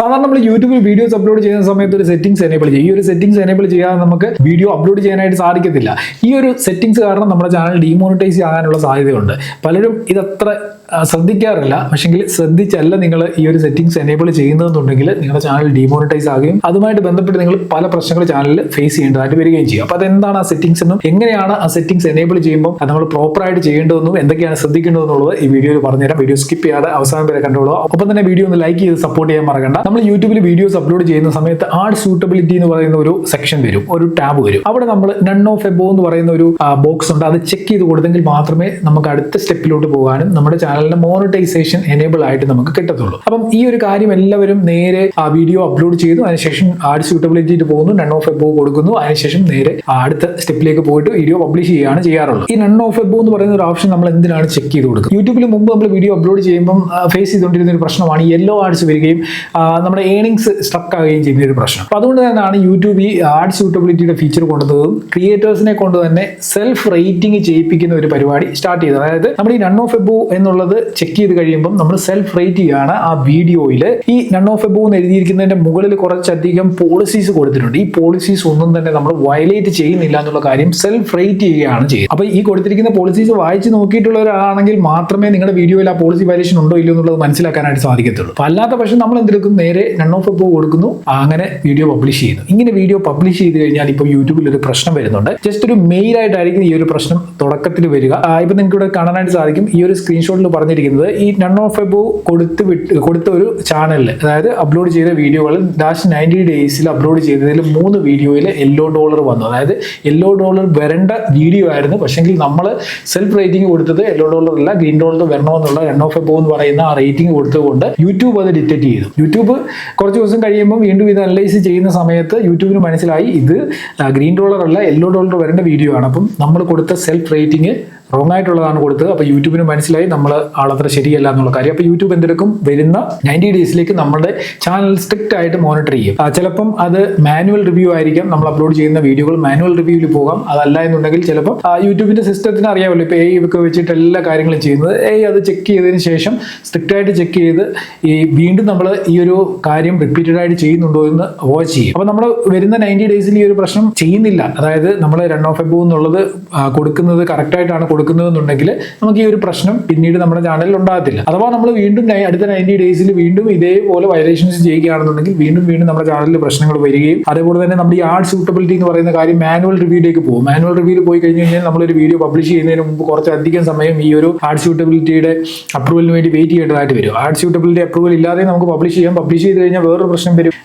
സാധാരണ നമ്മൾ യൂട്യൂബിൽ വീഡിയോസ് അപ്ലോഡ് ചെയ്യുന്ന സമയത്ത് ഒരു സെറ്റിംഗ്സ് എനേബിൾ ചെയ്യും. ഈ ഒരു സെറ്റിംഗ്സ് എനേബിൾ ചെയ്യാതെ നമുക്ക് വീഡിയോ അപ്ലോഡ് ചെയ്യാനായിട്ട് സാധിക്കത്തില്ല. ഈ ഒരു സെറ്റിംഗ്സ് കാരണം നമ്മുടെ ചാനൽ ഡീമോണിറ്റൈസ് ആകാനുള്ള സാധ്യതയുണ്ട്. പലരും ഇതത്ര ശ്രദ്ധിക്കാറില്ല. പക്ഷെങ്കിൽ ശ്രദ്ധിച്ചല്ല നിങ്ങൾ ഈ ഒരു സെറ്റിംഗ്സ് എനേബിൾ ചെയ്യുന്നതെന്നുണ്ടെങ്കിൽ നിങ്ങളുടെ ചാനൽ ഡീമോണിറ്റൈസ് ആകുകയും അതുമായിട്ട് ബന്ധപ്പെട്ട് നിങ്ങൾ പല പ്രശ്നങ്ങൾ ചാനലിൽ ഫേസ് ചെയ്യേണ്ടതായിട്ട് വരികയും ചെയ്യും. അപ്പോൾ അതെന്താണ് ആ സെറ്റിംഗ്സ് എന്നും എങ്ങനെയാണ് ആ സെറ്റിംഗ്സ് എനേബിൾ ചെയ്യുമ്പോൾ അത് നമ്മൾ പ്രോപ്പറായിട്ട് ചെയ്യേണ്ടതെന്നും എന്തൊക്കെയാണ് ശ്രദ്ധിക്കേണ്ടതെന്നുള്ളത് ഈ വീഡിയോയിൽ പറഞ്ഞുതരാം. വീഡിയോ സ്കിപ്പ് ചെയ്യാതെ അവസാനം വരെ കണ്ടോളൂ. ഒപ്പം തന്നെ വീഡിയോ ഒന്ന് ലൈക്ക് ചെയ്ത് സപ്പോർട്ട് ചെയ്യാൻ മറക്കണ്ട. നമ്മൾ യൂട്യൂബിൽ വീഡിയോസ് അപ്ലോഡ് ചെയ്യുന്ന സമയത്ത് ആഡ് സൂട്ടബിലിറ്റി എന്ന് പറയുന്ന ഒരു സെക്ഷൻ വരും, ഒരു ടാബ് വരും. അവിടെ നമ്മൾ നൺ ഓഫ് എബോ എന്ന് പറയുന്ന ഒരു ബോക്സ് ഉണ്ട്. അത് ചെക്ക് ചെയ്ത് കൊടുത്തെങ്കിൽ മാത്രമേ നമുക്ക് അടുത്ത സ്റ്റെപ്പിലോട്ട് പോകാനും നമ്മുടെ ചാനലിന്റെ മോണിറ്റൈസേഷൻ എനേബിൾ ആയിട്ട് നമുക്ക് കിട്ടത്തുള്ളൂ. അപ്പം ഈ ഒരു കാര്യം എല്ലാവരും നേരെ ആ വീഡിയോ അപ്ലോഡ് ചെയ്തു, അതിനുശേഷം ആഡ് സ്യൂട്ടബിലിറ്റിയിട്ട് പോകുന്നു, നൺ ഓഫ് എബോ കൊടുക്കുന്നു, അതിനുശേഷം നേരെ അടുത്ത സ്റ്റെപ്പിലേക്ക് പോയിട്ട് വീഡിയോ പബ്ലിഷ് ചെയ്യുകയാണ് ചെയ്യാറുള്ളത്. ഈ നൺ ഓഫ് എബോ എന്ന് പറയുന്ന ഒരു ഓപ്ഷൻ നമ്മൾ എന്തിനാണ് ചെക്ക് ചെയ്ത് കൊടുക്കുക? യൂട്യൂബിൽ മുമ്പ് നമ്മൾ വീഡിയോ അപ്ലോഡ് ചെയ്യുമ്പോൾ ഫേസ് ചെയ്തുകൊണ്ടിരുന്ന ഒരു പ്രശ്നമാണ് യെല്ലോ ആഡ്സ് വരികയും നമ്മുടെ ഏണിങ്സ് സ്ട്രക്ക് ആവുകയും ചെയ്യുന്ന ഒരു പ്രശ്നം. അപ്പോൾ അതുകൊണ്ട് തന്നെയാണ് യൂട്യൂബ് ഈ ആഡ് സ്യൂട്ടബിലിറ്റിയുടെ ഫീച്ചർ കൊണ്ടുവന്നതും ക്രിയേറ്റേഴ്സിനെ കൊണ്ട് തന്നെ സെൽഫ് റേറ്റിംഗ് ചെയ്യിപ്പിക്കുന്ന ഒരു പരിപാടി സ്റ്റാർട്ട് ചെയ്തത്. അതായത് നമ്മൾ ഈ നൺ ഓഫ് എബോ എന്നുള്ളത് ചെക്ക് ചെയ്ത് കഴിയുമ്പോൾ നമ്മൾ സെൽഫ് റേറ്റ് ചെയ്യുകയാണ്. ആ വീഡിയോയിൽ ഈ നൺ ഓഫ് എബോ എന്ന് എഴുതിയിരിക്കുന്നതിന്റെ മുകളിൽ കുറച്ചധികം പോളിസീസ് കൊടുത്തിട്ടുണ്ട്. ഈ പോളിസീസ് ഒന്നും തന്നെ നമ്മൾ വയലേറ്റ് ചെയ്യുന്നില്ല എന്നുള്ള കാര്യം സെൽഫ് റേറ്റ് ചെയ്യുകയാണ് ചെയ്യുന്നത്. അപ്പോൾ ഈ കൊടുത്തിരിക്കുന്ന പോളിസീസ് വായിച്ച് നോക്കിയിട്ടുള്ളവരാണെങ്കിൽ മാത്രമേ നിങ്ങളുടെ വീഡിയോയിൽ ആ പോളിസി വയലേഷൻ ഉണ്ടോ ഇല്ലയോ എന്നുള്ളത് മനസ്സിലാക്കാനായിട്ട് സാധിക്കത്തുള്ളൂ. അപ്പോൾ അല്ലാത്ത പക്ഷം നമ്മൾ എന്തെടുക്കും, നേരെ നൺ ഓഫ് എബോ കൊടുക്കുന്നു, അങ്ങനെ വീഡിയോ പബ്ലിഷ് ചെയ്യുന്നു. ഇങ്ങനെ വീഡിയോ പബ്ലിഷ് ചെയ്ത് കഴിഞ്ഞാൽ ഇപ്പോൾ യൂട്യൂബിൽ ഒരു പ്രശ്നം വരുന്നുണ്ട്. ജസ്റ്റ് ഒരു മെയിൽ ആയിട്ടായിരിക്കും ഈ ഒരു പ്രശ്നം തുടക്കത്തിൽ വരിക. ഇപ്പൊ നിങ്ങൾക്ക് ഇവിടെ കാണാനായിട്ട് സാധിക്കും. ഈ ഒരു സ്ക്രീൻഷോട്ടിൽ പറഞ്ഞിരിക്കുന്നത് ഈ നൺ ഓഫ് എബോ കൊടുത്ത ഒരു ചാനലിൽ, അതായത് അപ്ലോഡ് ചെയ്ത വീഡിയോകളിൽ ലാസ്റ്റ് 90 ഡേയ്സിൽ അപ്ലോഡ് ചെയ്തതിൽ 3 വീഡിയോയിൽ $1 വന്നു. അതായത് $1 വരേണ്ട വീഡിയോ ആയിരുന്നു. പക്ഷെങ്കിൽ നമ്മൾ സെൽഫ് റേറ്റിംഗ് കൊടുത്തത് $1 അല്ല, $green വരണമെന്നുള്ള നൺ ഓഫ് എബോ എന്ന് പറയുന്ന ആ റേറ്റിംഗ് കൊടുത്തുകൊണ്ട് യൂട്യൂബ് അത് ഡിറ്റക്ട് ചെയ്തു. യൂട്യൂബ് കുറച്ച് ദിവസം കഴിയുമ്പോൾ വീണ്ടും ഇത് അനലൈസ് ചെയ്യുന്ന സമയത്ത് യൂട്യൂബിന് മനസ്സിലായി ഇത് $green അല്ല, $1 വരേണ്ട വീഡിയോ ആണ്. അപ്പം നമ്മൾ കൊടുത്ത സെൽഫ് റേറ്റിംഗ് റോങ് ആയിട്ടുള്ളതാണ് കൊടുത്തത്. അപ്പോൾ യൂട്യൂബിന് മനസ്സിലായി നമ്മൾ ആളത്ര ശരിയല്ല എന്നുള്ള കാര്യം. അപ്പോൾ യൂട്യൂബ് എന്തെടുക്കും, വരുന്ന 90 ഡേയ്സിലേക്ക് നമ്മുടെ ചാനൽ സ്ട്രിക്റ്റ് ആയിട്ട് മോണിറ്റർ ചെയ്യും. ചിലപ്പം അത് മാനുവൽ റിവ്യൂ ആയിരിക്കാം. നമ്മൾ അപ്ലോഡ് ചെയ്യുന്ന വീഡിയോകൾ മാനുവൽ റിവ്യൂവിൽ പോകാം. അതല്ല എന്നുണ്ടെങ്കിൽ ചിലപ്പം യൂട്യൂബിന്റെ സിസ്റ്റത്തിന് അറിയാമല്ലോ, ഇപ്പോൾ ഒക്കെ വെച്ചിട്ട് എല്ലാ കാര്യങ്ങളും ചെയ്യുന്നത് അത് ചെക്ക് ചെയ്തതിന് ശേഷം സ്ട്രിക്റ്റ് ആയിട്ട് ചെക്ക് ചെയ്ത് വീണ്ടും നമ്മൾ ഈ ഒരു കാര്യം റിപ്പീറ്റഡ് ആയിട്ട് ചെയ്യുന്നുണ്ടോ എന്ന് വാച്ച് ചെയ്യും. അപ്പോൾ നമ്മൾ വരുന്ന 90 ഡേയ്സിൽ ഈ ഒരു പ്രശ്നം ചെയ്യുന്നില്ല, അതായത് നമ്മൾ നൺ ഓഫ് എബോ എന്നുള്ളത് കൊടുക്കുന്നത് കറക്റ്റായിട്ടാണ് കൊടുക്കുന്നതെന്നുണ്ടെങ്കിൽ നമുക്ക് ഈ ഒരു പ്രശ്നം പിന്നീട് നമ്മുടെ ചാനലിൽ ഉണ്ടാകത്തില്ല. അഥവാ നമ്മൾ വീണ്ടും അടുത്ത 90 ഡേയ്സിൽ വീണ്ടും ഇതേപോലെ വയലേഷൻസ് ചെയ്യുകയാണെന്നുണ്ടെങ്കിൽ വീണ്ടും നമ്മുടെ ചാനലിൽ പ്രശ്നങ്ങൾ വരികയും അതേപോലെ തന്നെ നമ്മുടെ ഈ ആഡ് സൂട്ടബിലിറ്റി എന്ന് പറയുന്ന കാര്യം മാനുവൽ റിവ്യൂയിലേക്ക് പോകും. മാനുവൽ റിവ്യൂവിൽ പോയി കഴിഞ്ഞ് കഴിഞ്ഞാൽ നമ്മളൊരു വീഡിയോ പബ്ലിഷ് ചെയ്യുന്നതിന് മുമ്പ് കുറച്ചധികം സമയം ഈ ഒരു ആഡ് സൂട്ടബിലിറ്റിയുടെ അപ്രൂവലിന് വേണ്ടി വെയിറ്റ് ചെയ്യേണ്ടതായിട്ട് വരും. ആഡ് സൂട്ടബിലിറ്റി അപ്രൂവൽ ഇല്ലാതെ നമുക്ക് പബ്ലിഷ് ചെയ്യാം. പബ്ലിഷ് ചെയ്ത് കഴിഞ്ഞാൽ വേറൊരു പ്രശ്നം വരും,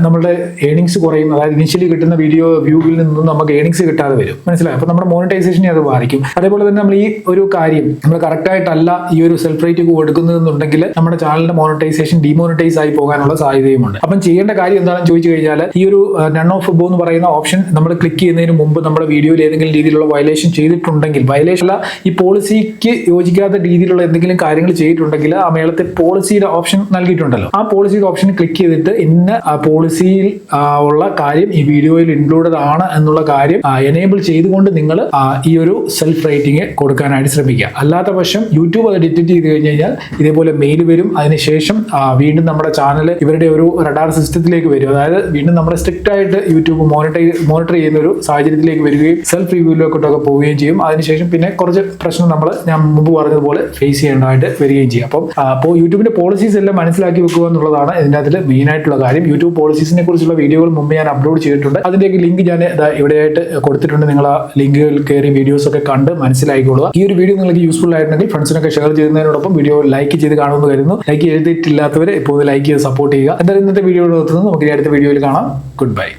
നമ്മുടെ ഏണിങ്സ് കുറയും. അതായത് ഇനിഷ്യലി കിട്ടുന്ന വീഡിയോ വ്യൂവിൽ നിന്നും നമുക്ക് ഏണിങ്സ് കിട്ടാതെ വരും. മനസ്സിലായി? അപ്പോൾ നമ്മുടെ മോണിറ്റൈസേഷനെ അത് ബാധിക്കും. അതേപോലെ തന്നെ നമ്മൾ ഈ ഒരു കാര്യം നമ്മൾ കറക്റ്റ് ആയിട്ടല്ല ഈ ഒരു സെൽഫ് റേറ്റിംഗ് കൊടുക്കുന്നതെന്നുണ്ടെങ്കിൽ നമ്മുടെ ചാനലിന്റെ മോണിറ്റൈസേഷൻ ഡിമോണിറ്റൈസ് ആയി പോകാനുള്ള സാധ്യതയുമുണ്ട്. അപ്പം ചെയ്യേണ്ട കാര്യം എന്താണെന്ന് ചോദിച്ചു കഴിഞ്ഞാൽ ഈ ഒരു നൺ ഓഫ് എബോ എന്ന് പറയുന്ന ഓപ്ഷൻ നമ്മൾ ക്ലിക്ക് ചെയ്യുന്നതിന് മുമ്പ് നമ്മുടെ വീഡിയോയിൽ ഏതെങ്കിലും രീതിയിലുള്ള വയലേഷൻ ചെയ്തിട്ടുണ്ടെങ്കിൽ, വയലേഷൻ അല്ല, ഈ പോളിസിക്ക് യോജിക്കാത്ത രീതിയിലുള്ള എന്തെങ്കിലും കാര്യങ്ങൾ ചെയ്തിട്ടുണ്ടെങ്കിൽ ആ മേളത്തെ പോളിസിയുടെ ഓപ്ഷൻ നൽകിയിട്ടുണ്ടല്ലോ, ആ പോളിസിയുടെ ഓപ്ഷൻ ക്ലിക്ക് ചെയ്തിട്ട് ഇന്ന പോളിസിയിൽ ഉള്ള കാര്യം ഈ വീഡിയോയിൽ ഇൻക്ലൂഡഡ് ആണ് എന്നുള്ള കാര്യം എനേബിൾ ചെയ്തുകൊണ്ട് നിങ്ങൾ ഈ ഒരു സെൽഫ് റേറ്റിംഗ് കൊടുക്കാനായിട്ട് ശ്രമിക്കുക. അല്ലാത്ത പക്ഷം യൂട്യൂബ് അത് ഡിറ്റക്ട് ചെയ്ത് കഴിഞ്ഞ് കഴിഞ്ഞാൽ ഇതേപോലെ മെയിൽ വരും. അതിനുശേഷം വീണ്ടും നമ്മുടെ ചാനൽ ഇവരുടെ ഒരു റഡാർ സിസ്റ്റത്തിലേക്ക് വരും. അതായത് വീണ്ടും നമ്മുടെ സ്ട്രിക്റ്റ് ആയിട്ട് യൂട്യൂബ് മോണിറ്റർ ചെയ്യുന്ന ഒരു സാഹചര്യത്തിലേക്ക് വരികയും സെൽഫ് റിവ്യൂവിലേക്കൊക്കെ പോവുകയും ചെയ്യും. അതിനുശേഷം പിന്നെ കുറച്ച് പ്രശ്നം ഞാൻ മുമ്പ് പറഞ്ഞതുപോലെ ഫേസ് ചെയ്യേണ്ടതായിട്ട് വരികയും ചെയ്യും. അപ്പോൾ യൂട്യൂബിന്റെ പോളിസീസ് എല്ലാം മനസ്സിലാക്കി വെക്കുക എന്നുള്ളതാണ് ഇതിൻ്റെ അതിൽ മെയിൻ ആയിട്ടുള്ള കാര്യം. യൂട്യൂബ് പോളിസീസിനെ കുറിച്ചുള്ള വീഡിയോകൾ മുമ്പ് ഞാൻ അപ്ലോഡ് ചെയ്തിട്ടുണ്ട്. അതിൻ്റെയൊക്കെ ലിങ്ക് ഞാൻ ഇവിടെയായിട്ട് കൊടുത്തിട്ടുണ്ട്. നിങ്ങൾ ആ ലിങ്കുകളിൽ കയറി വീഡിയോസ് ഒക്കെ കണ്ട് മനസ്സിലാക്കിക്കൊള്ളുക. ഈ ഒരു വീഡിയോ നിങ്ങൾക്ക് യൂസ്ഫുൾ ആയിട്ടുണ്ടെങ്കിൽ ഫ്രണ്ട്സിനൊക്കെ ഷെയർ ചെയ്യുന്നതിനോടൊപ്പം വീഡിയോ ലൈക്ക് ചെയ്ത് കാണുമെന്ന് കരുതുന്നു. ലൈക്ക് ചെയ്തിട്ടില്ലാത്തവരെ ഇപ്പോൾ ലൈക്ക് ചെയ്ത് സപ്പോർട്ട് ചെയ്യുക. എന്തായാലും ഇന്നത്തെ വീഡിയോ നിർത്തുന്നത്. നമുക്ക് അടുത്ത വീഡിയോയിൽ കാണാം. Good bye.